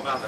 ta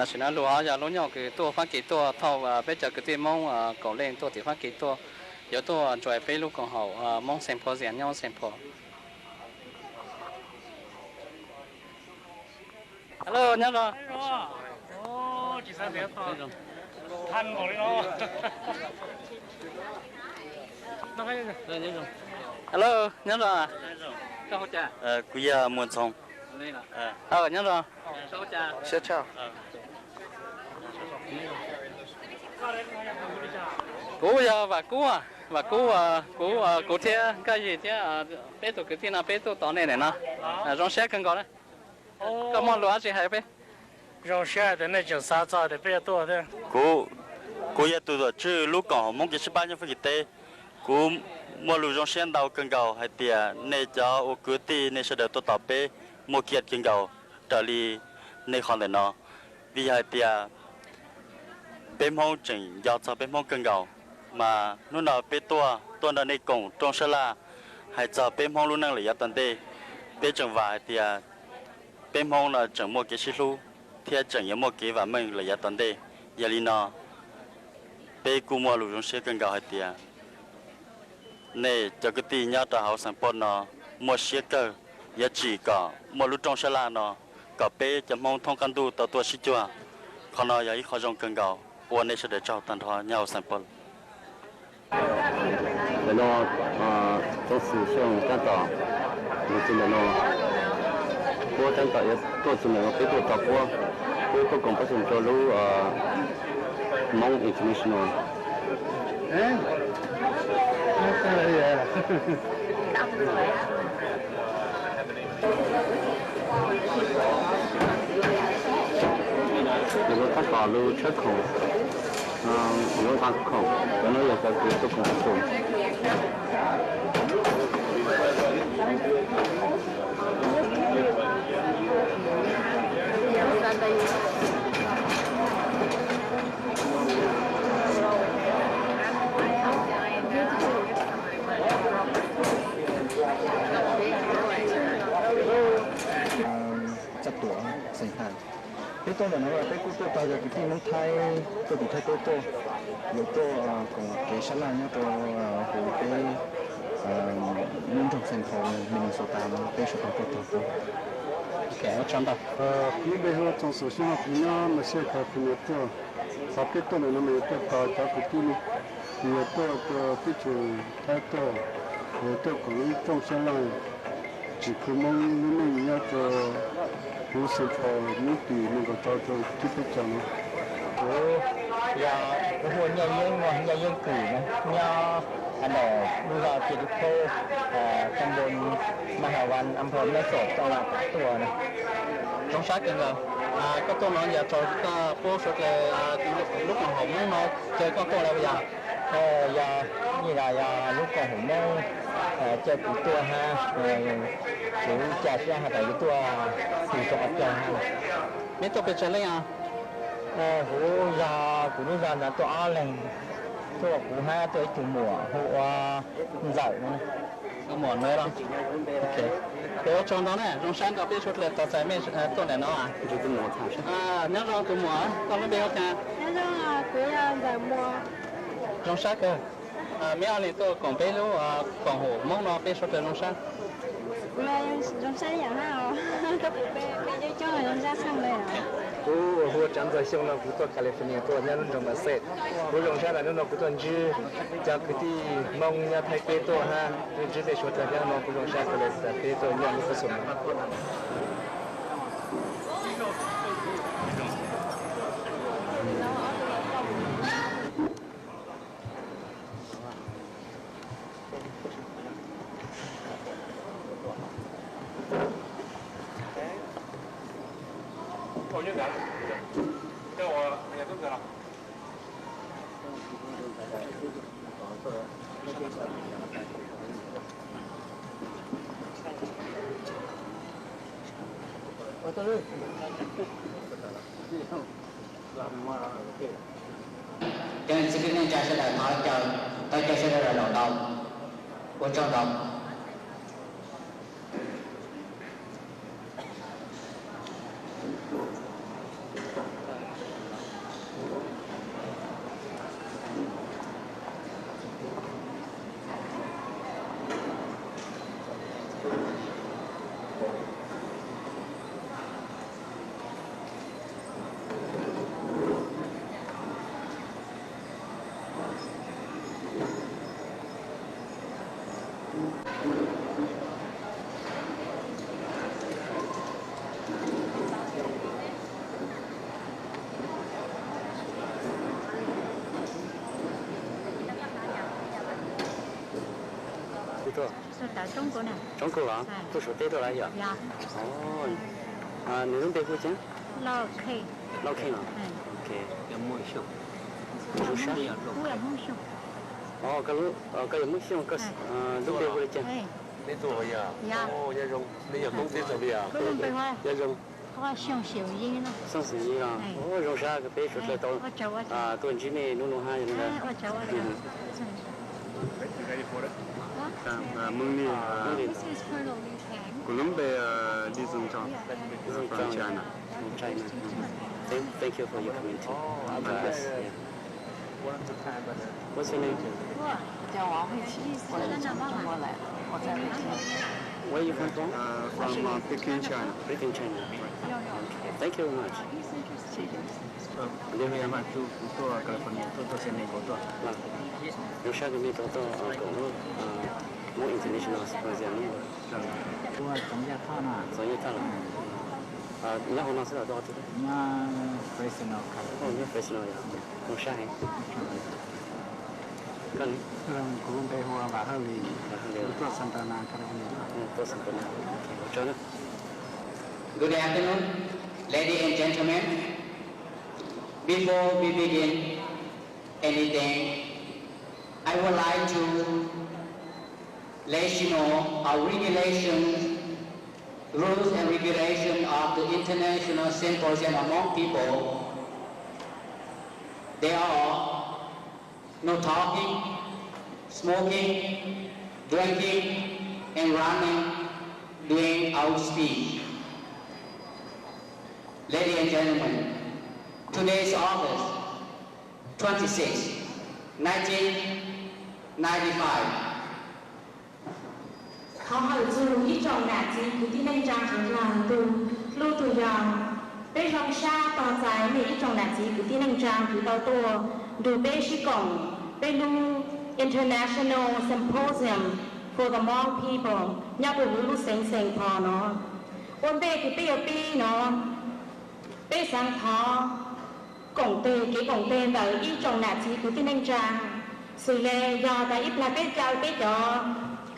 sẽ nói lúa giờ lúa nhỏ cái tua phát cái tua thâu và bây giờ cái tiền mong cầu lên tua thì phát cái tua giờ tua chuẩn bị lúc còn hậu mong xem phô diện nhau xem phô hello nhớ rồi chỉ sao thế thôi thân của nó nó hay rồi nhớ rồi hello nhớ rồi à sao cha quý giờ muốn xong nhớ rồi sao cha sẽ chào cú giờ và cú thế cái gì thế bé tụi cái thế nào bé tụi tao này nè rong xe cần có đấy có món lúa gì hay bé rong xe thì này chẳng sao cho để bé tua thế cú giờ tụi rồi chứ lúc còn mong cái 18 phải cái cú mua lúa rong xe đầu cần cầu hay tiền này cho ô cứ ti này sẽ được tụi tao bé mua kiệt cần cầu trở đi này còn để nó vì hay tiền bên mong chỉnh giao cho bên mong cần cầu mà lúc nào bên tua là này cổng trong sơn la hay cho bên mong luôn năng lấy tuần tê bên trường vải thì bên mong là chẳng mua cái xí lu thì chẳng những mua cái và mình lấy tuần tê giờ đi nó bên cú mua lúa trong xe cần cầu hay thì này cho cái tiền nhau cho họ sản phẩm nó mua xe cơ giờ chỉ có mua lúa trong sơn la nó có bên cho mong thông căn tu tàu tua xí chua còn nó giờ ít khó trong cần cầuวันนี้เสด็จเจ้าตันทอเงาสัมปลแล้วเนาะต้องสื่อช่วงกันต่อมีสิ่งเนาะพวกกันต่อตัวสิ่งเนาะเป็นตัวต่อพวกก็กลุ่มประชุมตัวรู้มองอินเตอร์เนชั่นแนลไม่ใช่เลย如果他搞路车孔，如果他孔，可能有个给做孔数。chất tuổi sinh hạt cái tôi là nó là cái tôi tạo ra cái phim muốn thay tôi bị thay tôi rồi tôi còn cái sáng nay nhá tôi của cái nhân trong thành phố mình số 8 cái số còn tôi kẻ trong đó khi bây giờ trong số sinh hoạt nhá mà sẽ phải phù hợp cho sau cái tôi này nó mới tôi tạo cho cái phim thì tôi cái chủ thay tôi rồi tôi cũng trong sáng nay chỉ cứ mong mình nhá cho bố sẽ cho những gì mình có cho tiếp tục cho nó. Dạ, cái hồi nhà dân cử này, nhà anh ở bây giờ chỉ được thôi, trong bên Mahawan, âm thầm nó sổ cho là cả tuổi này. trong sát cái nào có tôi nói giờ cho bố số là lúc mà họ muốn nói chơi có tôi là bây giờ Giờ như là lúc còn hủng mong chơi của tôi ha, chú trả cho hai tại tôi thì cho bắt chơi ha. mấy tôi bị chơi lấy à Hú giờ của nó là tôi ăn lần tôi của hai tôi chủ mùa hộ dậy nữa. có mòn nữa không ok cái trong đó này trong sáng có biết số là tao sẽ mấy tôi này nó nhớ rồi tôi mua tao mới biết ok nhớ rồi tôi giờ mua trong sáng cơ mấy anh thì tôi còn biết lúc còn hổ mong nó biết số tiền trong sáng Cô là giống sai nhà nào? Tôi bị bây cho người giống ra sang đây à? Cô hồ chăm cho xong là cô tôi California tôi nhà trong mà xét. Cô dùng ra là nó cô tôi chứ cho cái tí mong nhà thay cái tôi ha. Tôi chỉ để số thời gian nó cô dùng ra cái tôi nhà nó có sủng. Cho nên xin kính cha sẽ là nói cho tôi cho sẽ là đầu đầu của trong đầu. Trung Quốc này. Trung Quốc à? Tôi số tết tôi lại giờ. Dạ.你用北湖钱？老 K。老 K 啊。OK。有没有？有啥？我也没有。哦，cái有没有？个用北湖的钱。你做乜呀？哦，一用你用東西做咩啊？佢用北話。一用。我上小衣咯。上小衣啊？哦，用啥个北出来到？多几年弄下人家。我走啊。mừng đi của lắm về đi dùng cho China. Thank you for your community. Yes. Yeah. What's your name? 叫王慧琪，我是从中国来的，我在北京。Where are you from? From Peking, China. Peking, China. Thank you very much. 这边嘛，就做California，做现在工作。有啥个没找到公路more international exposure 我中间看了，专业看了。然后呢是多少钱？人家professional看。哦，你professional 呀？用啥嘿？看你。古龙北湖啊，马赫里，做圣诞纳看到没有？做圣诞纳。我找呢。Good afternoon, ladies and gentlemen. Before we begin anything, I would like to let you know our regulations, rules and regulations of the International Symposium among people. They are no talking, smoking, drinking, and running during our speech. Ladies and gentlemen, today is August 26, 1995. เขาหาจูอีจองแดดจีคือที่นั่งจางของเราดูลูกตัวยองเป้รองชาต่อใจในอีจองแดดจีคือที่นั่งจางคือตัวดูเป้ชิกงเป้ลู International Symposium for the Hmong People ยับไปรู้เซ็งพอเนาะวันเป้คือเป้ปีเนาะเป้สังท้อกงเตกี่กงเตแต่อีจองแดดจีคือที่นั่งจางสื่อเลยยอแต่อีปลาเป้เจ้าเป้จอ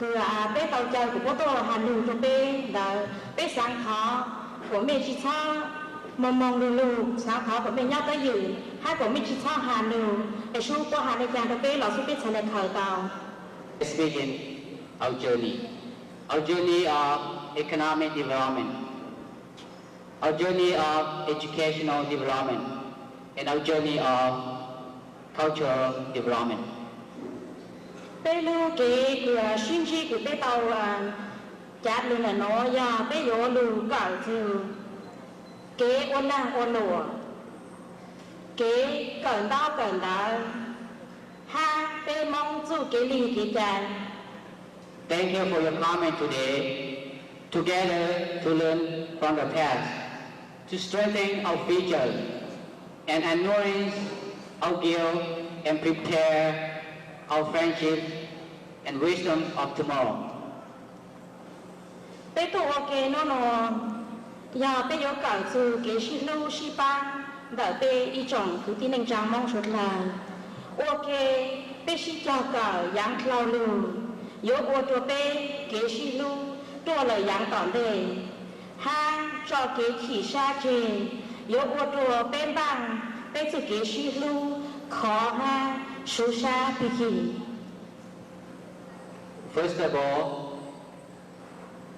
คือbé tàu chơi của bố tôi Hà Nội cho bé sáng khó của mình chỉ cho mong lù sáng khó của mình nhắc tới dự hai của mình chỉ cho Hà Nội để số của Hà Nội chàng cho bé là số bé sẽ lên khởi tàu. Let's begin our journey of economic development, our journey of educational development, and our journey of cultural development. Bé lưu cái cửa sinh chi của bé tàu chát luôn là nó ya bé vô lưu cả từ cái ôn năng ôn lụa cái cẩn đó ha bé mong chú cái linh cái tràn. Thank you for your comment today. together to learn from the past, to strengthen our future, and nourish our guilt and prepare our friendship and wisdom of tomorrow. Bé tụ ok nó giờ bé có cả từ cái xí lâu xí ba đỡ bé ý trọng cứ tin anh trang mong suốt là ok bé xí cho cả giang lao lưu yếu ô tô bé cái xí lưu tua lời giang tỏn đề ha cho cái chỉ xa chê yếu ô tô bé bằng bé từ cái xí lưu khó ha số xa bị kỳ. First of all,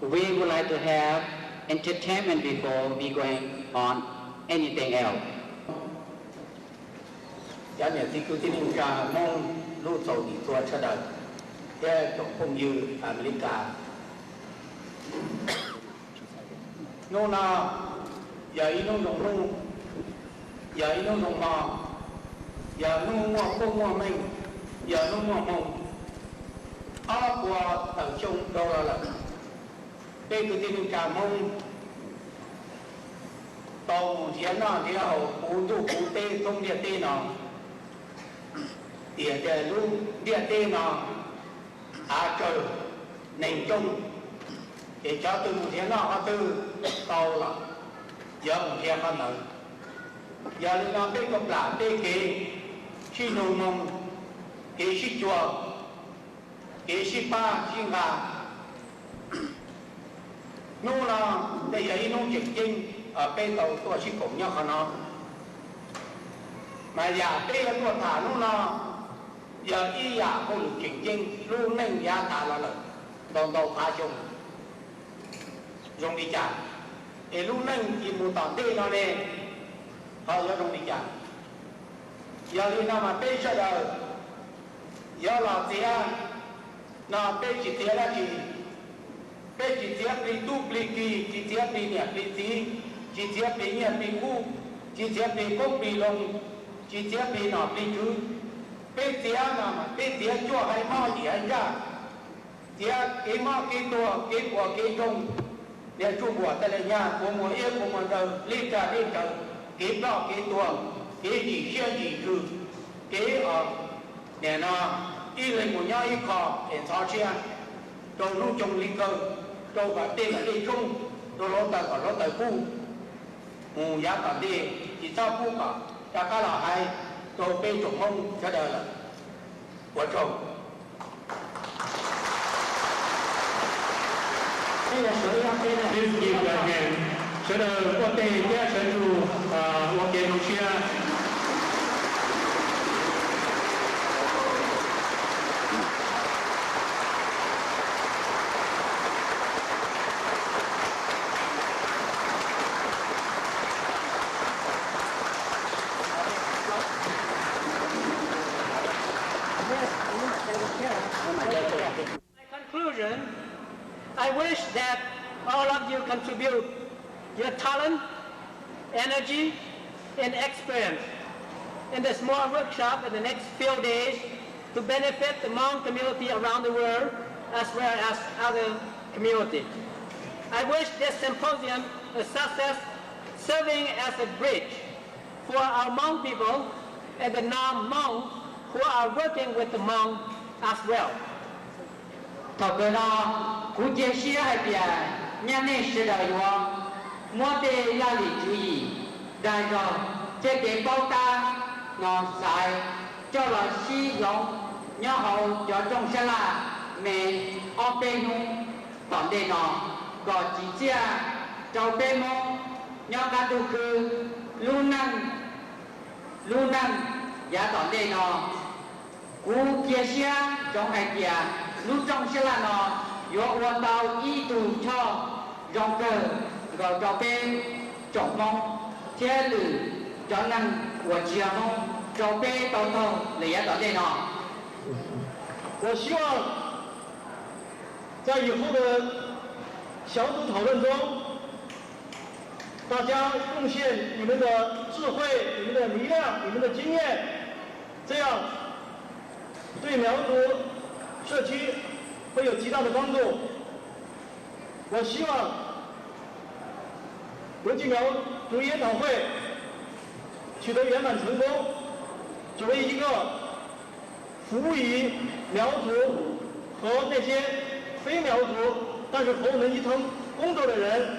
we would like to have entertainment before we going on anything else. Giá nhà thì cứ tin cả mong lưu sầu đi tua cho đời. Thế tổng công như America. Nô na, giờ ý nô đồng nô, giờ ý nô đồng mò, giờ nô mua cô mua mình, giờ nô mua mông. Ở qua tàu chung đâu là đây cứ tin cả mong tàu chiến nó thì hậu cú tu cú tê không địa tê nó địa luôn địa tê nó trời nền chung để cho từ chiến nó có từ tàu là giờ một thiên con nữa giờ nó biết công là tê kế chi nô mong kế chi chùa kế chi ba chi ngà nô là đây là nô chỉnh chinh ở bên tàu tôi chỉ cùng nhau khả nó mà giờ đây là tôi thả nô là giờ y giả không chỉnh chinh luôn nên giá thả là đồng đầu phá chung dùng đi trả để luôn nên chỉ một tảng tê nó này họ giờ dùng đi trả giờ đi nào mà bê cho đời giờ là gì à nào bê chỉ thế là gì bê chỉ tiếc đi tu đi kỳ chỉ tiếc đi nhẹ đi tí chỉ tiếc đi nhẹ đi cu chỉ tiếc đi công đi lông chỉ tiếc đi nọ đi cứ bê tiếc nào mà bê tiếc cho hay mau gì anh ra tiếc cái mau cái tua cái của cái công để chu của tại là nhà của mùa yên của mùa đầu liên cả cái đó cái tua cái chỉ xe chỉ cứ cái ở để nó đi lên một nhau ít khó để sao chia rồi lúc trong lý cơ rồi cả tên là đi chung rồi nó tại phu giá cả đi chỉ sao phu cả giá cả là hay rồi bên trồng mông cho đời là của chồng đây là sợi dây đây này This is again. Sẽ là có thể sẽ chủ ok Russia. Conclusion, I wish that all of you contribute your talent, energy, and experience in the small workshop in the next few days to benefit the Hmong community around the world as well as other communities. I wish this symposium a success, serving as a bridge for our Hmong people and the non-Hmong who are working with the Hmong as well. thọ cơ nó cú chia sẻ hay bia nhà này sẽ đợi yo mua đề gia lý chú ý đại rồi chế cái bao ta nó xài cho là sử dụng nhớ hậu cho trong xe là mẹ ở bên hông tận đề nó có chỉ chia cho bên mông nhớ cả tu cư luôn năng giá tận đề nó cú chia sẻ trong hai bia lúc trong xe là nó yo hoàn tàu y tù cho dòng cờ gọi cho bên trọng mong thế lử cho năng của chiều mong cho bên tàu tàu lấy ở đây nó 我希望在以后的小组讨论中，大家贡献你们的智慧、你们的力量、你们的经验，这样对苗族社区会有极大的帮助。我希望国际苗族研讨会取得圆满成功，作为一个服务于苗族和那些非苗族但是和我们一同工作的人，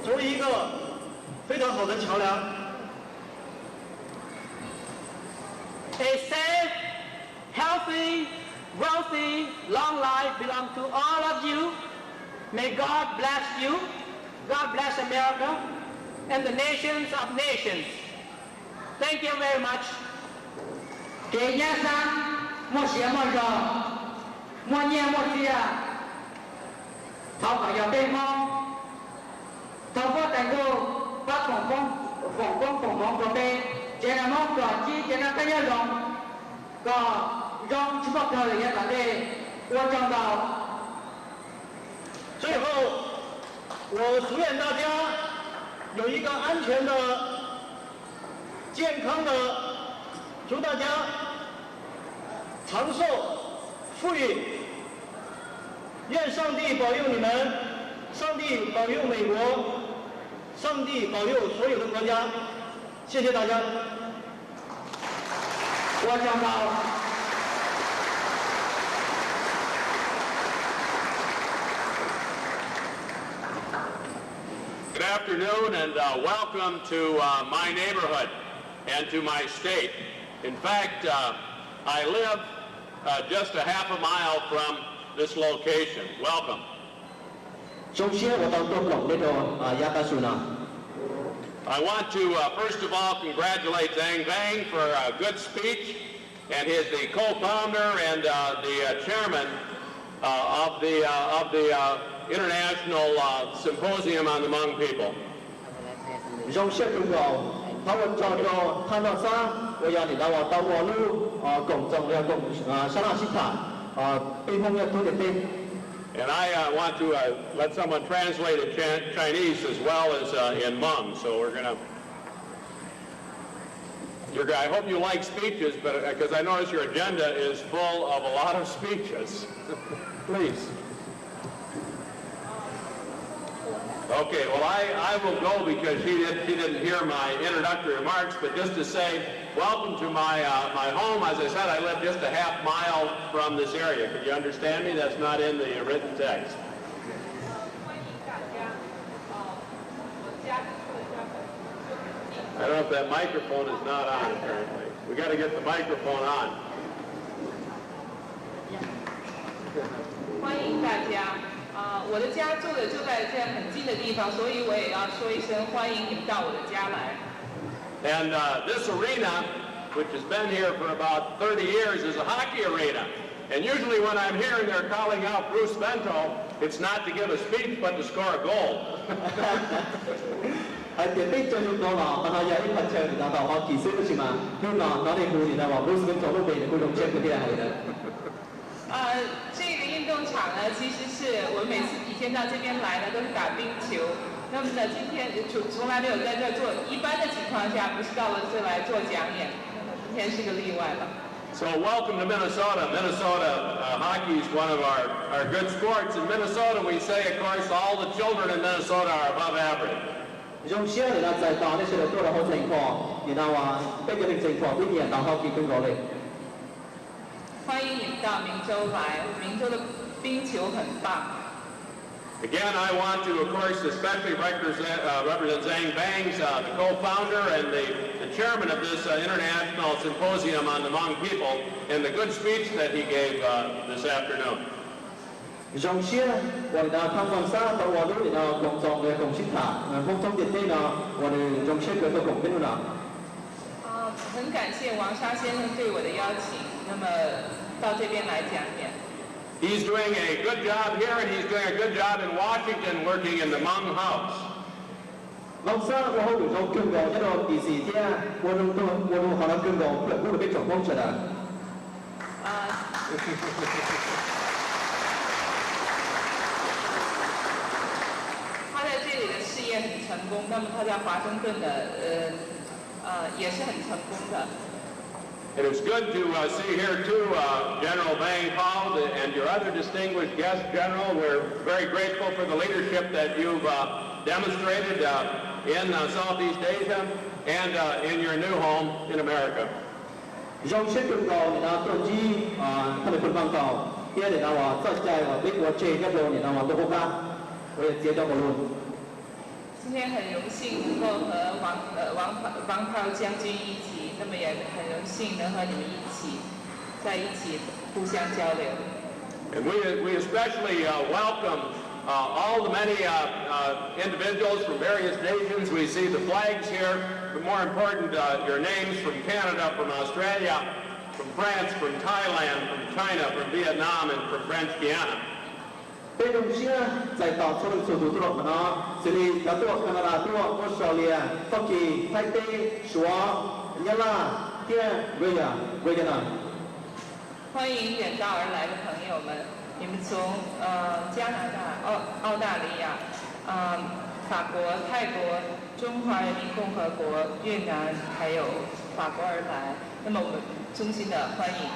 作为一个非常好的桥梁。A safe, healthy, wealthy, long life belongs to all of you. May God bless you. God bless America and the nations of nations. Thank you very much. 给伢生莫写莫着，莫念莫记啊，头发要被猫，头发但个把缝个被，这个猫个只这个这样用，个用什么个来也打的，我讲到。最后，我祝愿大家有一个安全的、健康的，祝大家长寿、富裕。愿上帝保佑你们，上帝保佑美国，上帝保佑所有的国家。谢谢大家。我讲到。Good afternoon and welcome to my neighborhood and to my state. In fact, I live just a half a mile from this location. Welcome. I want to first of all congratulate Zhang Bang for a good speech, and he is the co-founder and the chairman of the International Symposium on the Hmong People. 用些中国，他们叫做他那啥，我要你到我到我路共众要共沙拉西塔被封要多点点。And I want to let someone translate in Chinese as well as in Hmong. So we're gonna. I hope you like speeches, but because I notice your agenda is full of a lot of speeches. Please. Okay, well, I will go because she didn't hear my introductory remarks, but just to say, welcome to my home. As I said, I live just a half mile from this area. Can you understand me? That's not in the written text. I don't know if that microphone is not on, apparently. We got to get the microphone on. 欢迎大家。我的家住的就在这样很近的地方，所以我也要说一声欢迎你们到我的家来。And this arena, which has been here for about 30 years, is a hockey arena. And usually when I'm here and they're calling out Bruce Bento, it's not to give a speech, but to score a goal. 係特別進入到啦，但係有啲噴槍然後我其實都是嘛，香港攞啲護然後話 Bruce Bento 都俾你用槍嗰啲係的。这个运动场呢，其实是我每次以前到这边来呢，都是打冰球。那么呢，今天从来没有在这做，一般的情况下不是到了这来做讲演，今天是个例外了。So welcome to Minnesota. Minnesota hockey is one of our good sports. In Minnesota, we say, of course, all the children in Minnesota are above average. 用少年啦，就係講呢出嚟多咗好情況，然後話逼佢哋情況邊啲人打 hockey 邊個嚟？欢迎你们到明州来，明州的冰球很棒。Again, I want to, of course, especially represent Zhang Bangs, the co-founder and the chairman of this International Symposium on the Hmong People, and the good speech that he gave this afternoon. 用些我哋看放沙到我哋共眾嘅共識下，共眾嘅啲呢，我哋用些佢個共邊啦。很感謝王沙先生對我的邀請，那麼到這邊來講演。He's doing a good job here, and he's doing a good job in Washington, working in the Hmong House. 老沙我好唔做中國一個電視啫，我都可能中國不會被總封出來。他在這裡的事業很成功，那麼他在華盛頓的也是很成功的。It is good to see here too General Vang Pao and your other distinguished guest, General. We're very grateful for the leadership that you've demonstrated in Southeast Asia and in your new home in America. Dòng xe cực cầu để nào tổ chức thành phần bằng cầu kia để nào tất cả và biết của chế các đồ để nào tổ quốc ca để接着我们。今天很荣幸能够和王炮将军一起，那么也很荣幸能和你们在一起互相交流。And we especially welcome all the many individuals from various nations. We see the flags here, but more important, your names from Canada, from Australia, from France, from Thailand, from China, from Vietnam, and from French Guiana. Bên đồng xia giải tỏa số lượng số thủ tục của nó, xử lý các tổ Canada, tổ Australia, Hoa Kỳ, Thái Tây, Súa, Nhật La, Kia, Việt Nam. 欢迎远道而来的朋友们，你们从加拿大、澳大利亚、法国、泰国、中华人民共和国、越南还有法国而来，那么我们衷心的欢迎。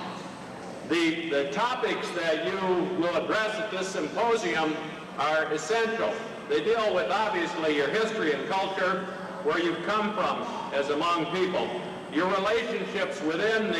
The topics that you will address at this symposium are essential. They deal with obviously your history and culture, where you've come from as Hmong people, your relationships within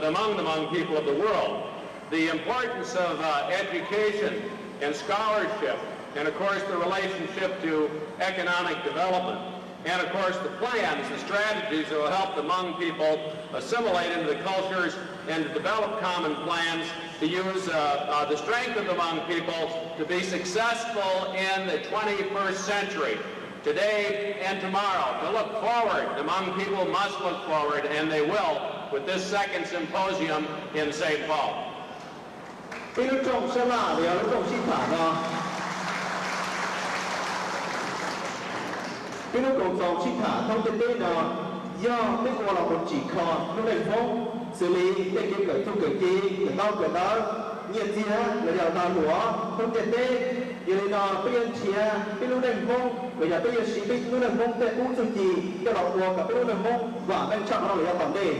among the Hmong people of the world, the importance of education and scholarship, and of course the relationship to economic development, and of course the plans, the strategies that will help the Hmong people assimilate into the cultures and to develop common plans to use the strength of the Hmong people to be successful in the 21st century, today and tomorrow. To look forward, the Hmong people must look forward, and they will with this second symposium in St. Paul. Cái nước cộng đồng sinh thả thông tin tế đó do cái qua là một chỉ kho nó thành phố xử lý cái kiếm cởi thu cởi chi cởi bao cởi đó nhiệt gì á là giờ tàu lúa thông tin tế giờ nó bây giờ chia cái lúc thành phố bây giờ sĩ biết lúc thành phố tế cũng chung chi cái lọ của cả cái lúc thành phố và bên trong nó là tổng đề.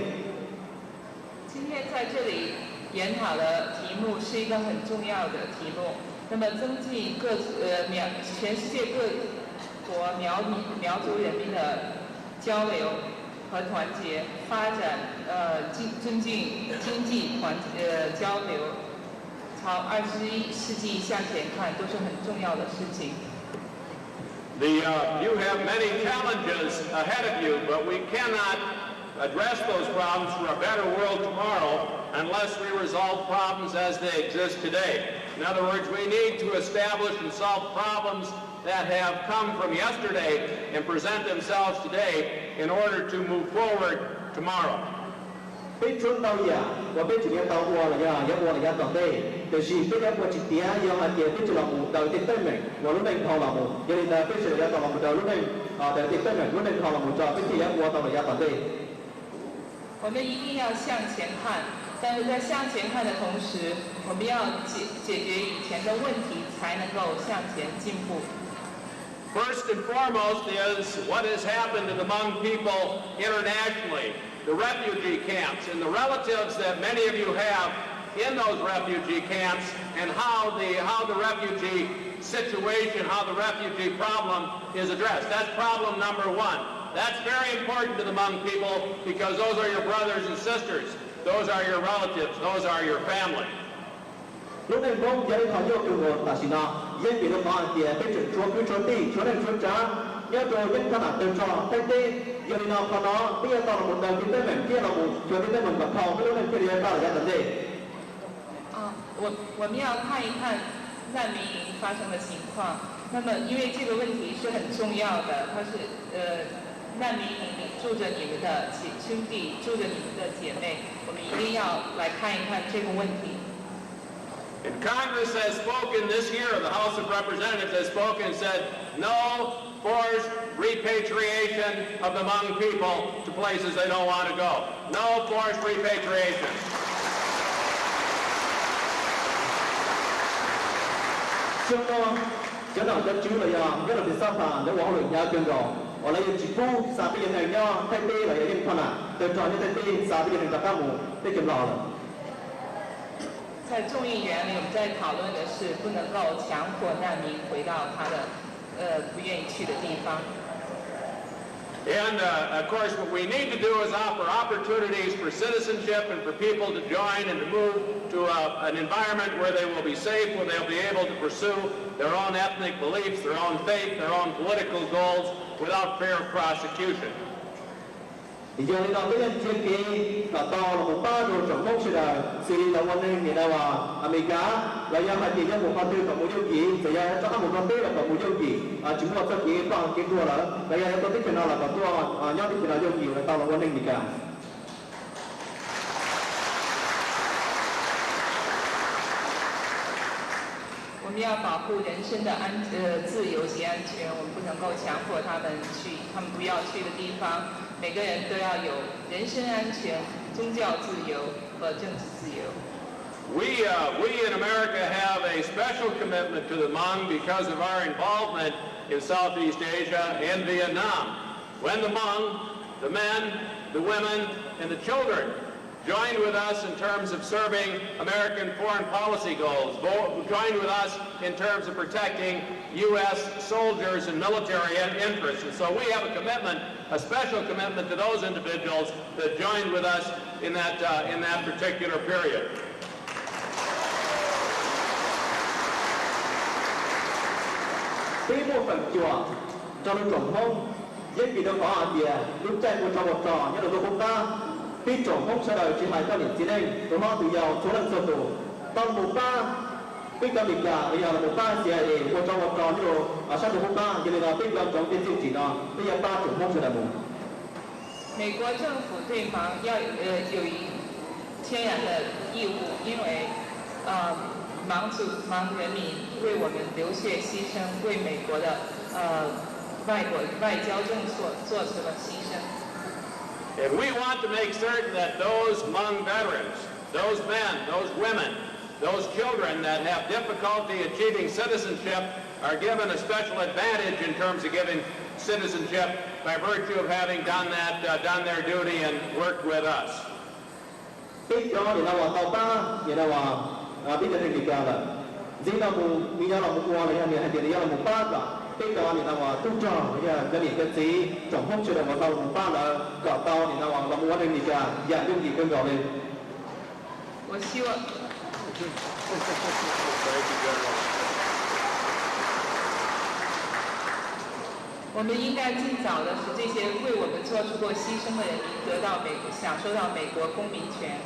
今天在这里研讨的题目是一个很重要的题目，那么增进全世界各国苗族人民的交流和团结，发展增进经济交流，朝21世纪向前看，都是很重要的事情。You have many challenges ahead of you, but we cannot address those problems for a better world tomorrow unless we resolve problems as they exist today. In other words, we need to establish and solve problems that have come from yesterday and present themselves today in order to move forward tomorrow. Bên trung tàu giả và bên chủ nghĩa tàu qua là nhà tổng đề từ khi bên nhà qua chỉ tía do hạt tiền bên chủ lòng một đầu tiên tên mình và lúc này thầu là một cho nên là bên chủ nhà tàu là một đầu lúc này đầu tiên tên mình lúc này thầu là một trò bên chủ nhà qua tàu là nhà tổng đề. 我们一定要向前看，但是在向前看的同时，我们要解决以前的问题，才能够向前进步。 First and foremost is what has happened to the Hmong people internationally, the refugee camps, and the relatives that many of you have in those refugee camps, and how the refugee situation, how the refugee problem is addressed. That's problem number one. That's very important to the Hmong people because those are your brothers and sisters. Those are your relatives. Those are your family. Lúc này bông giấy thảo yêu cầu một là gì nào? Dân bị nó nói thì cái chuyện chúa cứ chúa đi, chúa nên chúa trả. Nhớ rồi dân khả năng tên trò, tay tê, giờ đi nào có nó, bây giờ tao là một đầu kinh tế mình, kia là một chúa kinh tế mình bật thầu, cái lúc này kia đi tao là gia đình đi. 我们要看一看难民营发生的情况。那么，因为这个问题是很重要的，它是难民营里住着你们的兄弟，住着你们的姐妹，我们一定要来看一看这个问题。 And Congress has spoken this year, the House of Representatives has spoken and said, no forced repatriation of the Hmong people to places they don't want to go. No forced repatriation. Cho nào dân chú là nhất là bị sa phản để quản lý nhà trường rồi, hoặc là dân chỉ phu sa bây giờ này nhau thay tê là dân thân à. 對在呢啲撒邊嘅特家務啲咁鬧啦。在众议员里，我们在讨论的是不能够强迫难民回到他的不愿意去的地方。And of course, what we need to do is offer opportunities for citizenship and for people to join and to move to an environment where they will be safe, where they'll be able to pursue their own ethnic beliefs, their own faith, their own political goals without fear of prosecution. Giờ thì nó cái chuyện kia là to là một ba rồi trong mốc sự là xử lý đồng an thì nào mà America là do hai tiền một con tư và một điều gì thì do cho các một con tư là một điều gì chúng ta sẽ chỉ bằng cái đua là do tôi thích nào là còn đua nhớ thích nào điều gì là tao là an ninh cả. 我们要保护人身的自由及安全，我们不能够强迫他们去他们不要去的地方。每个人都要有人身安全、宗教自由和政治自由。We in America have a special commitment to the Hmong because of our involvement in Southeast Asia and Vietnam. When the Hmong, the men, the women, and the children joined with us in terms of serving American foreign policy goals, joined with us in terms of protecting U.S. soldiers and military interests. And so we have a commitment, a special commitment to those individuals that joined with us in that particular period. Cái bộ phận chùa cho nó trồng hông, dân vì đâu có ở địa, lúc chạy của trong một trò như là tôi không ta. Khi trồng hông sẽ đời chỉ hai con điểm chiến đây, tôi nói từ giàu số lần sơ tù. Tông một ba, cái con điểm cả, bây giờ là một ba CIA của trong một trò như là ở sau không ta, cho nên là cái con trong tiên tiêu chỉ nó, bây giờ ba trồng hông sẽ là một. 美国政府对盲要有天然的义务，因为盲人民为我们流血牺牲，为美国的外交政策做出了牺牲。And we want to make certain that those Hmong veterans, those men, those women, those children that have difficulty achieving citizenship are given a special advantage in terms of giving citizenship by virtue of having done their duty and worked with us. Cái đó thì nào tàu ta, thì nào bây giờ thì cả là, riêng nào cũng bây giờ là một qua là hay thì là một ba cả. Cái đó thì nào tu trò bây giờ cái điểm cái gì trong không chưa được vào tàu một ba là cả tàu thì nào là một cái gì cả, dạng cái gì cũng gọi lên. 我希望。我们应该尽早的使这些为我们做出过牺牲的人民享受到美国公民权。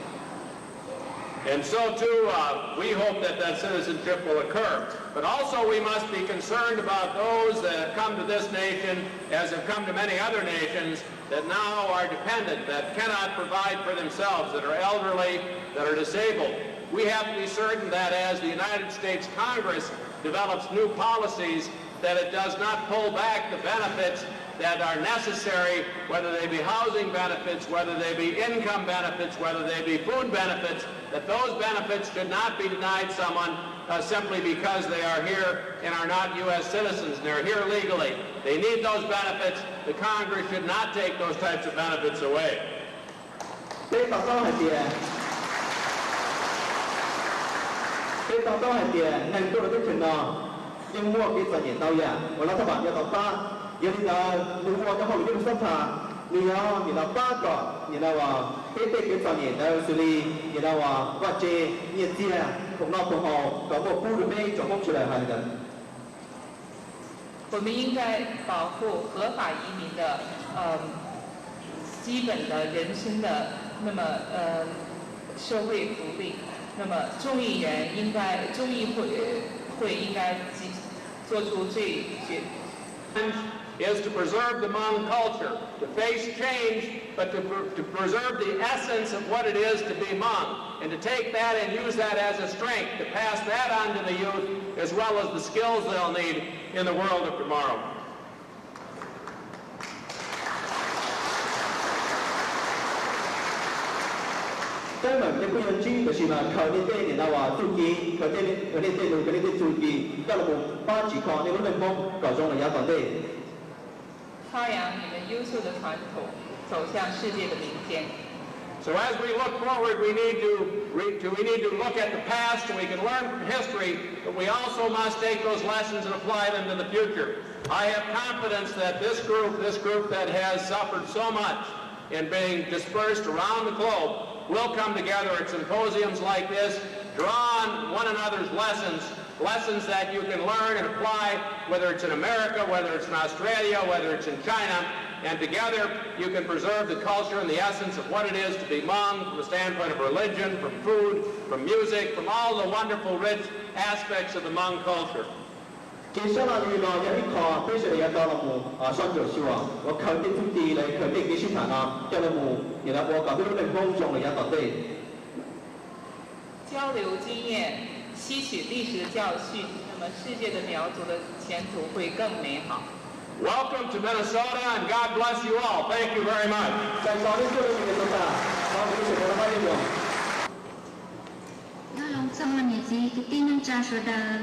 And so too, we hope that citizenship will occur. But also we must be concerned about those that have come to this nation, as have come to many other nations, that now are dependent, that cannot provide for themselves, that are elderly, that are disabled. We have to be certain that as the United States Congress develops new policies, that it does not pull back the benefits that are necessary, whether they be housing benefits, whether they be income benefits, whether they be food benefits, that those benefits should not be denied someone simply because they are here and are not U.S. citizens and they're here legally. They need those benefits. The Congress should not take those types of benefits away. Cái tàu to hay tiền, ngành tôi là cái chuyện nào, nhưng mua cái sản phẩm tàu giả, và nó các bạn cho tàu ta, giờ thì là mua cho họ được sản phẩm, thì là ba trò, thì là cái sản phẩm là xử lý, thì là vật chế, nhiệt tiền, cũng nào cũng họ có một khu được đây cho không chịu lại hàng gần. 我们应该保护合法移民的基本的人身的那么社会福利，那么众议会应该做出最决。is to preserve the Hmong culture, to face change, but to preserve the essence of what it is to be Hmong, and to take that and use that as a strength, to pass that on to the youth, as well as the skills they'll need in the world of tomorrow. Cái mà cái quy định chi là khởi lên tên thì nào chu kỳ khởi lên tên rồi cái lên tên chu kỳ đó là một ba chỉ còn nên nó lên phong搞中了亚短队。发扬你们优秀的传统，走向世界的明天。 So as we look forward, we need to look at the past, and we can learn from history, but we also must take those lessons and apply them to the future. I have confidence that this group that has suffered so much in being dispersed around the globe, will come together at symposiums like this, draw on one another's lessons that you can learn and apply, whether it's in America, whether it's in Australia, whether it's in China, and together you can preserve the culture and the essence of what it is to be Hmong from the standpoint of religion, from food, from music, from all the wonderful, rich aspects of the Hmong culture. 接下来呢，有一个非常嘅道路上著說話，我肯定土地嚟，肯定嘅市場叫你們，然後我講俾你哋公眾嚟一個地。交流經驗，吸取歷史的教訓，那麼世界的苗族的前途會更美好。 Welcome to Minnesota, and God bless you all. Thank you very much. 在早啲做嘅嘢啦，我哋食咗乜嘢喎？nó lòng xong là những gì cái tin năng trà sửa đời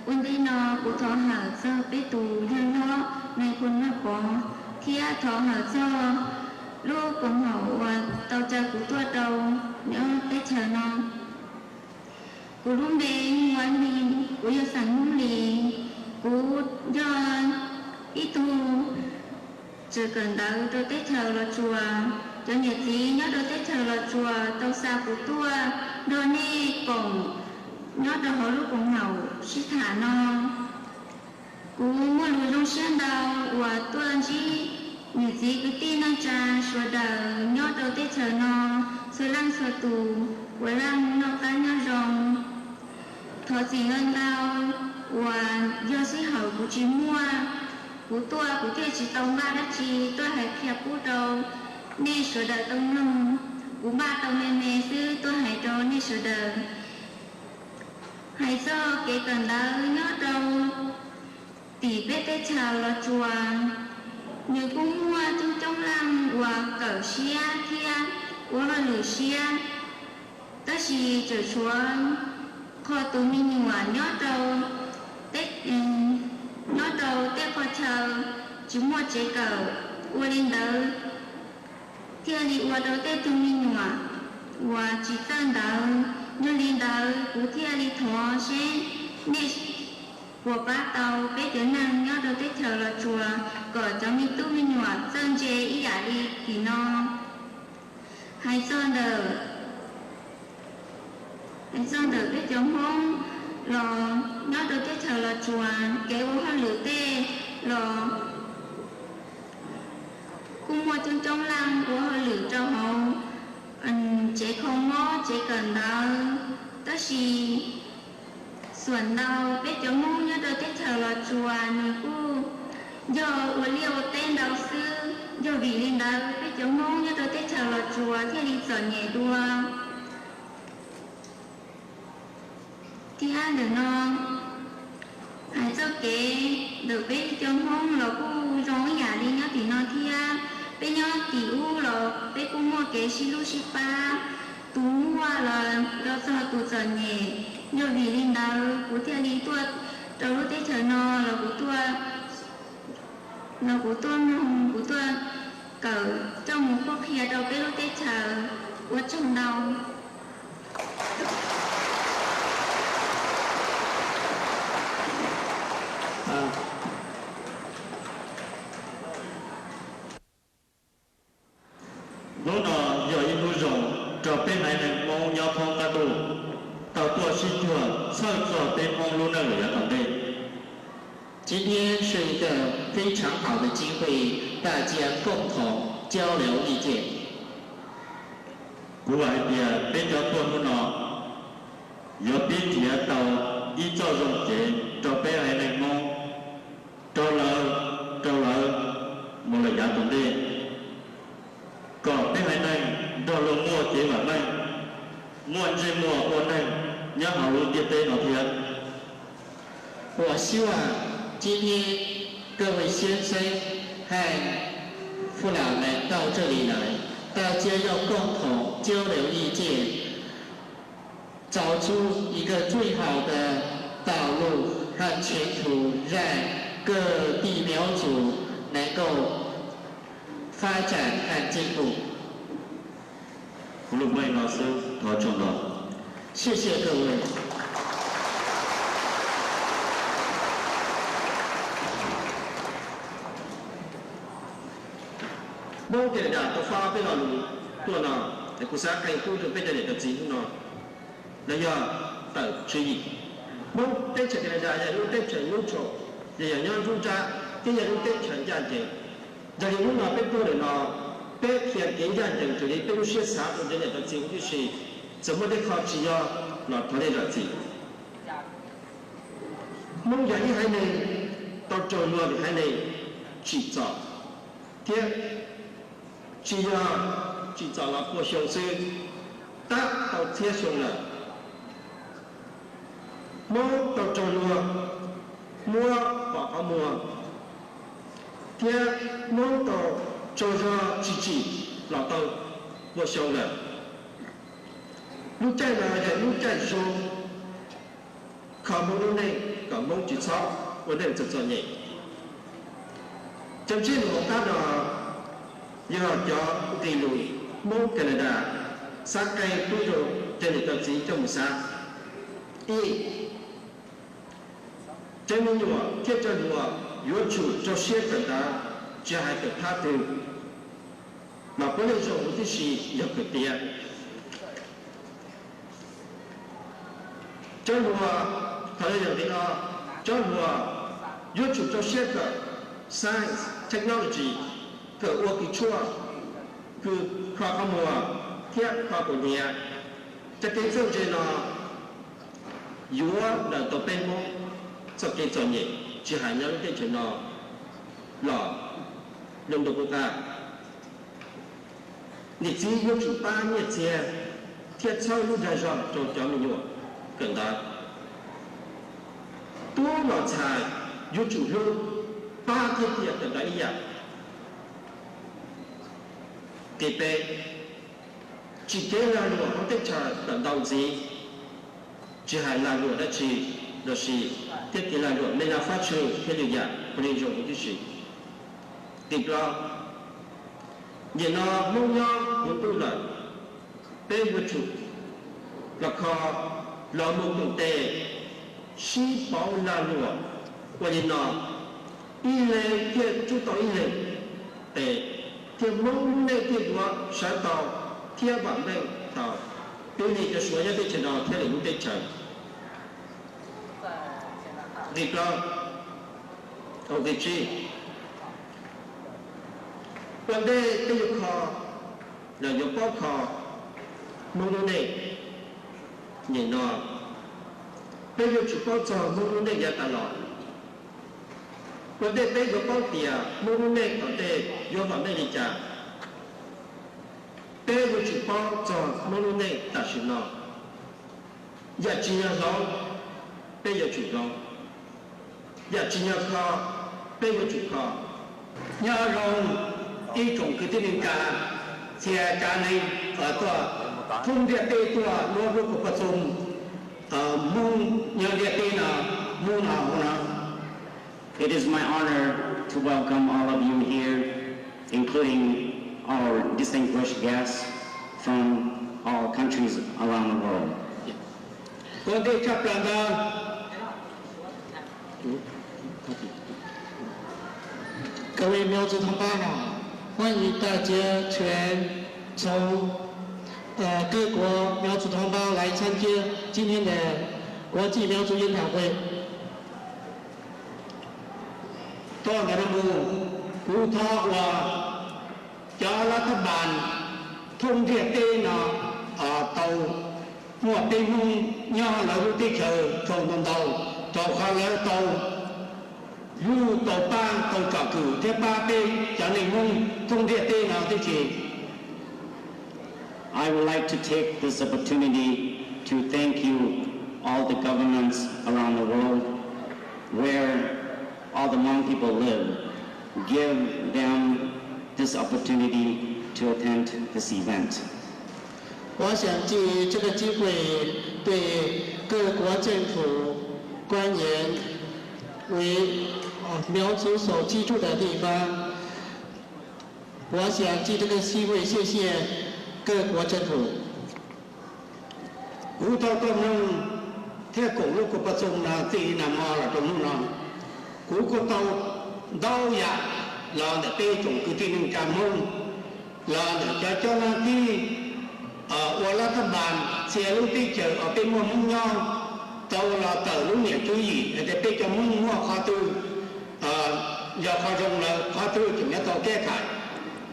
quân đi nó của thọ hở cho bé tù nhân nó này quân nó có khi thọ hở cho lúc cũng hậu tàu chờ của tôi đầu nhớ tới chờ nó của lúc bên ngoài mình của yêu sản lúc lì của do ít tu chỉ cần đợi tôi tới chờ là chùa cho nhật gì nhớ tôi tới chờ là chùa tàu xa của tôi đôi nè cùng nhớ tôi hỏi lúc cùng hậu sĩ thả nó cú mua lùi trong sen đầu của tôi chỉ nhật gì cứ tin năng trà sửa đời nhớ tôi tới chờ nó sửa lăng sửa tù của lăng nó cá nhớ rồng thọ gì hơn đau và do sĩ hậu của chị mua của tôi của thế chỉ tông ba đất chỉ tôi hãy khép của đầu nè sửa đời tông nông của ba tông mẹ mẹ sư tôi hãy cho nè sửa đời hãy cho cái cần đó nhớ đâu tỷ bé tết chào là chùa như cũng mua trong lăng và cởi xia kia của là lửa xia đó là trở xuống kho tụ mình hòa nhớ đâu tết nhớ đâu tết kho chờ chúng mua chế cờ của lên đó kia đi qua đâu tết tụ mình hòa và chỉ tân đó như lên đó của kia đi thọ sẽ nè của ba tàu bé tiểu năng nhớ đâu tết chờ là chùa cỡ cho mình tụ mình hòa dân chế ý giả đi thì nó hay sơn đờ biết giống không lo nhớ được cái chờ là chùa kéo hoa lửa tê lo cung mua trong lăng của hoa lửa cho hậu chế không ngó chế cần đó đó là xuân đầu biết giống không nhớ được cái chờ là chùa như cô do uống liều tên đầu sư do vì lên đó biết giống không nhớ được cái chờ là chùa thế đi giờ nhẹ đua thì hai đứa nó hãy cho kế được bên trong hôm là cô rong nhà đi nhá thì nó thì bên nhau thì u là bên cô mua kế xí lu xí pa tú mua là cho tụ giờ nhẹ do vì lên đó của theo đi tuột đầu lúc tết chờ nó là của tôi cỡ trong một quốc kia đầu bên lúc tết chờ của trong đầu lúc đó giờ in nuôi rồng cho bên này này mong nhau phong ta tù tàu tua xin chùa sau cho bên mong luôn ở ở đây 今天是一个非常好的机会，大家共同交流意见。 của ai thì bên cho tôi muốn nó giờ bên thì tàu đi cho rồng chế cho bên này này mong cho lỡ một lời giá tổng đi còn bên này cho lỡ mua chế vào này mua trên mua ôn này nhớ hậu luôn tiền tệ nó thiệt 我希望今天各位先生和父老们到这里来，大家要共同交流意见，找出一个最好的道路和前途，让各地苗族能够发展和进步。胡鲁麦老师陶重了。谢谢各位。mong cái là tôi pha bên nào tôi nào để cô sáng cái cô được bên đây để gì nó là giờ tự truy mong tên chuyện này là lúc tên chuyện lúc chỗ để nhau chúng ta cái giờ lúc tên chuyện gia đình gia đình lúc nào bên tôi để nó bên kia cái gia đình từ đấy bên xưa sáng từ đấy để gì cũng是怎么的考试要那他的了gì mong giờ như hai này tao trò luôn hai này chỉ cho tiếp chỉ cho là của sông sư ta tàu thiết sông là mua tàu trò lúa mua bỏ có mua kia mua tàu trò ra chỉ là tàu của sông là lúc chạy là lúc chạy sông không mua này còn mua chỉ sau vấn đề rất nhẹ trong chiến của ta là giờ cho tỷ lệ mong Canada sát cây tôi rồi trên địa tập sĩ trong xã y trên mình nhua thiết cho nhua yếu chủ cho xe cần ta chỉ hai cái tháp từ mà có lẽ cho một cái gì nhập cái tiền cho nhua thời gian thì nó cho nhua yếu chủ cho xe cần science technology cái ô kỹ thuật cứ khoa học mùa thiết khoa của nhà cho cái phương diện nó yếu là tổ bên mô cho cái doanh nghiệp chỉ hay nhau cái chuyện nó là đồng độ của ta你只有去把你这贴草路在上做叫mình用更大多了才有主流把这些的来一样kỳ bê chỉ kế là lụa không tích trả tận đầu gì chỉ hay là lụa đã chỉ đó là tiếp thì là lụa nên là phát triển cái điều gì của nên dùng cái gì tiếp đó nhìn nó mong nhau muốn tu lợi bên của chủ là kho là một mục tề sĩ bảo là lụa và nhìn nó y lệ kia chú tao y lệ tề thì mong nên thì nó sẽ tạo thiên bản nên tạo cái này cho số nhà cái chuyện nào theo định cái chuyện thì đó ok chi vấn đề cái dục kho là dục bao kho mong nên nhìn nó bây giờ chụp bao giờ mong nên giờ ta lo vấn đề bây giờ bao tiền mong nên có thể vô vấn đề gì chả bây giờ chụp bao giờ mong nên ta xin nó giờ chỉ là nó bây giờ chụp nó giờ chỉ là khó bây giờ chụp khó nhớ rồi đi trồng cái tên mình cả xe cả này ở tòa thông địa tây tòa luôn luôn của phát sung mong nhớ địa tây nào mong nào It is my honor to welcome all of you here, including our distinguished guests from all countries around the world. Các vị苗族同胞们，欢迎大家全从各国苗族同胞来参加今天的国际苗族研讨会。tôi ngày hôm nay cụ thọ và cho là các bạn thông thiệt tên nó ở tàu một tên hung nhau là lúc tích hợp trong tàu tàu khai lỡ tàu du tàu ban tàu trả cử thế ba tên cho nên hung thông thiệt tên nào thế chỉ I would like to take this opportunity to thank you all the governments around the world where all the Hmong people live, give them this opportunity to attend this event. 我想借这个机会对各国政府官员为苗族所居住的地方我想借这个机会谢谢各国政府。古到到弄，天公路个不中那地那么了中路那，古个到呀，然后被中个地能占蒙，然后จะเจ้าหน้าที่ว่ารัฐบาลเสียลูกที่เจอเอาเป็นมุ่งย่อตัวเราเติร์ลูกเนี่ยช่วยแต่เป็นจะมุ่งมั่วข้อตู้อย่าข้อจงเราข้อตู้ถึงจะต้องแก้ไข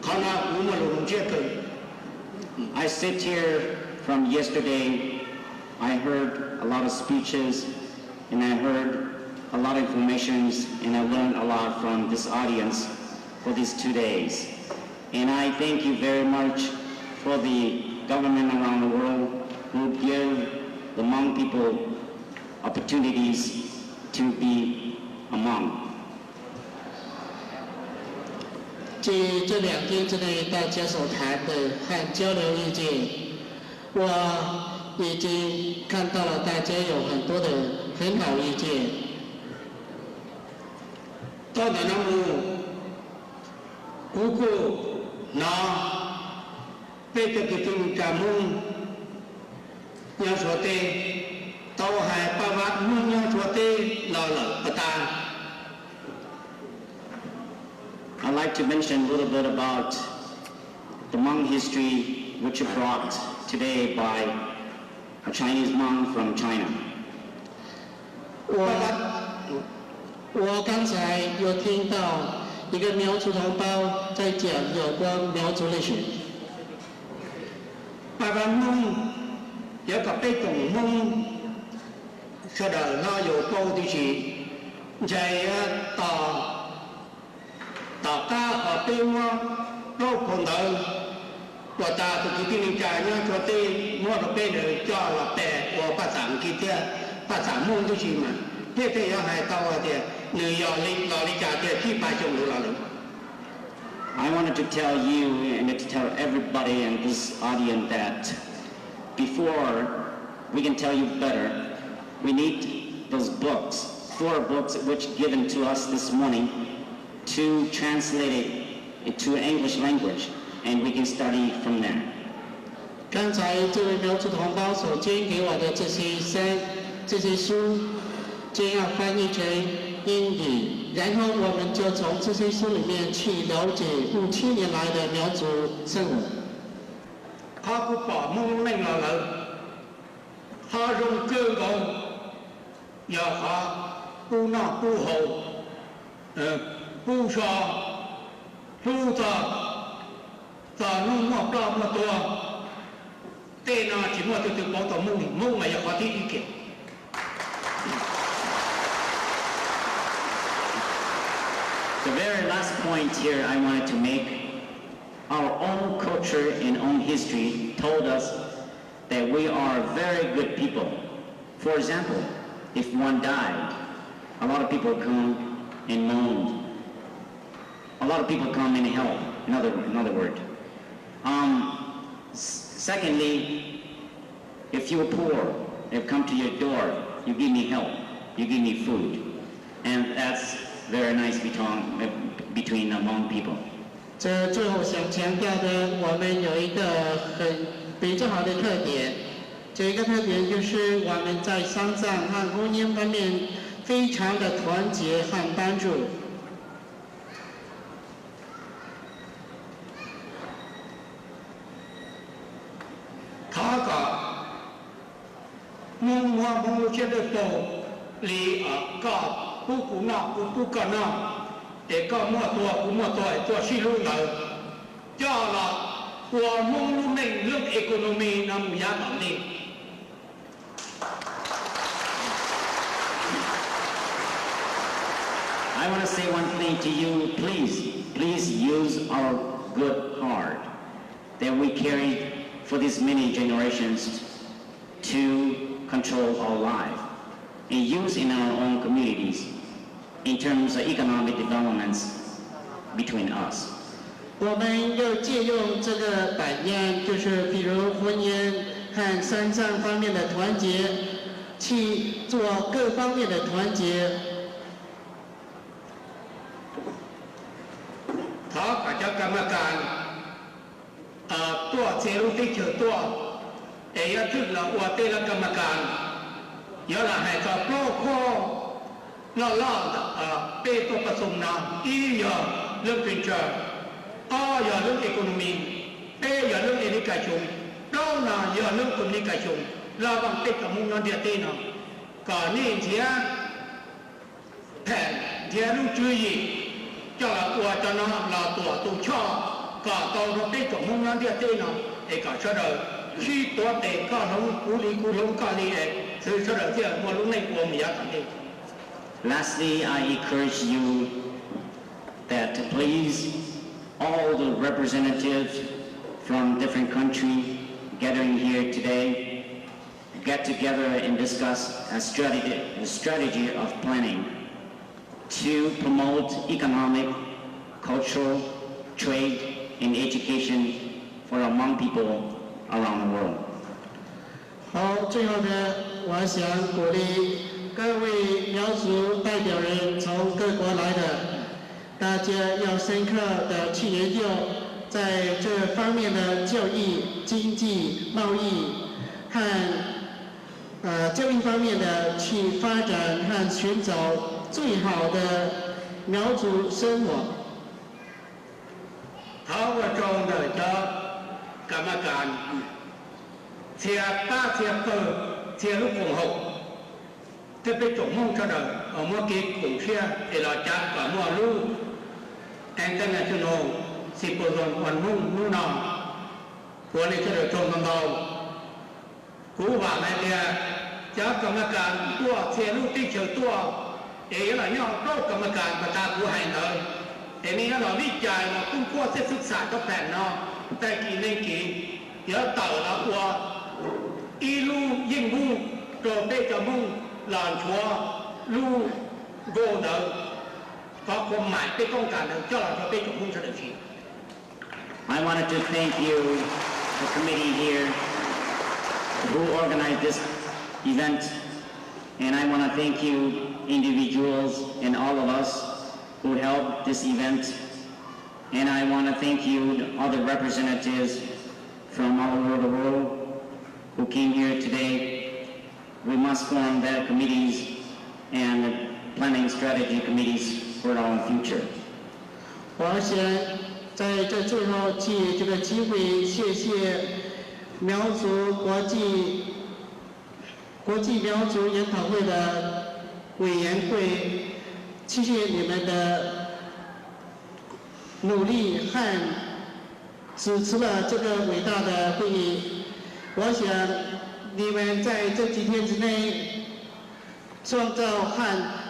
ข้อหน้ากูมาลงเชื่อถือ I sit here from yesterday. I heard a lot of speeches and I heard a lot of information and I learned a lot from this audience for these 2 days. And I thank you very much for the government around the world who give the Hmong people opportunities to be among. 据这2天之内大家所谈的和交流意见，我已经看到了大家有很多的很好意见。到的那么，姑姑那被这个定家门，要说的，到还把娃们要说的老了不大。I'd like to mention a little bit about the Hmong history which is brought today by a Chinese monk from China. 我刚才有听到一个苗族同胞在讲有关苗族历史。爸爸们有个被动们，说的那有高的是，在大家和对我老朋友，我大都给你讲，要说的我都被人叫了白，我把咱给的，把咱们都是嘛，这个要还到的，你要老李家的去把中路了。I wanted to tell you and to tell everybody in this audience that before we can tell you better, we need those books, 4 books which given to us this morning to translate it into English language, and we can study from there. 刚才这位苗族同胞所捐给我的这些书，将要翻译成英语，然后我们就从这些书里面去了解5000年来的苗族生活。他不把梦弄了了，他用各个要他不那不好，不说不的，咱弄么不那么多，对呢，只么就搞到梦也要他第一个。The very last point here I wanted to make, our own culture and own history told us that we are very good people. For example, if one died, a lot of people come and mourn. A lot of people come and help, in other word. Secondly, if you are poor, they come to your door, you give me help, you give me food. And that's very nice between Hmong people. 这最后想强调的，我们有一个比较好的特点，这一个特点就是我们在丧葬和婚姻方面非常的团结和帮助。他个我觉得都离个不古闹不个闹。để có mua tuổi cho suy luôn nợ cho là của mong lúc này lúc economy nằm giá bảo đi. I want to say one thing to you, please use our good heart that we carried for these many generations to control our life and use in our own communities in terms of economic developments between us. 我们要借用这个榜样，就是比如婚姻和丧葬方面的团结，去做各方面的团结。他大家กรรมการ ลูกที่เจอตัวชุดละอวดเตละกรรมการยาละให้กับโลกข้อล่อเปตัวผสมนาอย่าเรื่องเป็นเจ้าอย่าเรื่องอีโคโนมีอย่าเรื่องเอลิกาชงเราอย่าเรื่องคอมมิวนิเคชันเราบังเต็กับมุงนั่นเดียเต้นก่อนนี้เทียแผ่นเทียลูกจุยจะอวดจะน่าเราตัวชอบก็ตัวเราเต็กับมุงนั่นเดียเต้นก็เชื่อเลยที่ตัวเต็ก็ลงกุลีก็นี่ซื้อเชื่อเลยที่มันลงในกลุ่มยากันเอง Lastly, I encourage you that please all the representatives from different countries gathering here today get together and discuss a strategy of planning to promote economic, cultural, trade, and education for our Hmong people around the world. 好，最后呢，我想鼓励各位苗族代表人从各国来的，大家要深刻的去研究在这方面的教育、经济、贸易和教育方面的去发展和寻找最好的苗族生活。好，我中的กรรมการเทียป้าเทียเปิดเทียลูกของหกจะไปจงมุ่งเท่าเดิมมัวกิจกลุ่มเชียเราจัดกับมัวลูกแอนเตอร์เนชั่นแนลสิบปรนวันมุ่งนู่นนองหัวในเฉลิมชนกันเรากูว่าแม่เดียจะกรรมการตัวเทียลูกที่เฉยตัวอะไรเนี่ยโต๊ะกรรมการประธานกูให้เลยแต่นี้เราวิจัยเราคุ้มขั้วศึกษาก็แผ่นเนาะแต่กี่ในกี่เดี๋ยวเต่าเราว่าอีลูยิ่งมุ่งโตได้จะมุ่งหลานชัวลูโกเดอก็ความหมายเป็นต้องการเจ้าเราเป็นจงมุ่งเฉลิมชี I wanted to thank you, the committee here, who organized this event, and I want to thank you, individuals, and all of us who helped this event. And I want to thank you, all the representatives from all over the world who came here today. We must form their committees and planning strategy committees for our future. 我想在这最后借这个机会，谢谢苗族国际苗族研讨会的委员会，谢谢你们的努力和主持了这个伟大的会议。我想你们在这几天之内创造和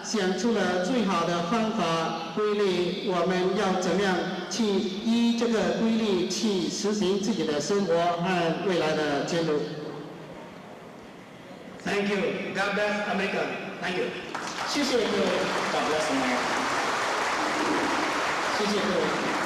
想出了最好的方法规律，我们要怎么样去依这个规律去实行自己的生活和未来的前途。Thank you. God bless America. Thank you. 谢谢各位。 God bless America. 谢谢各位。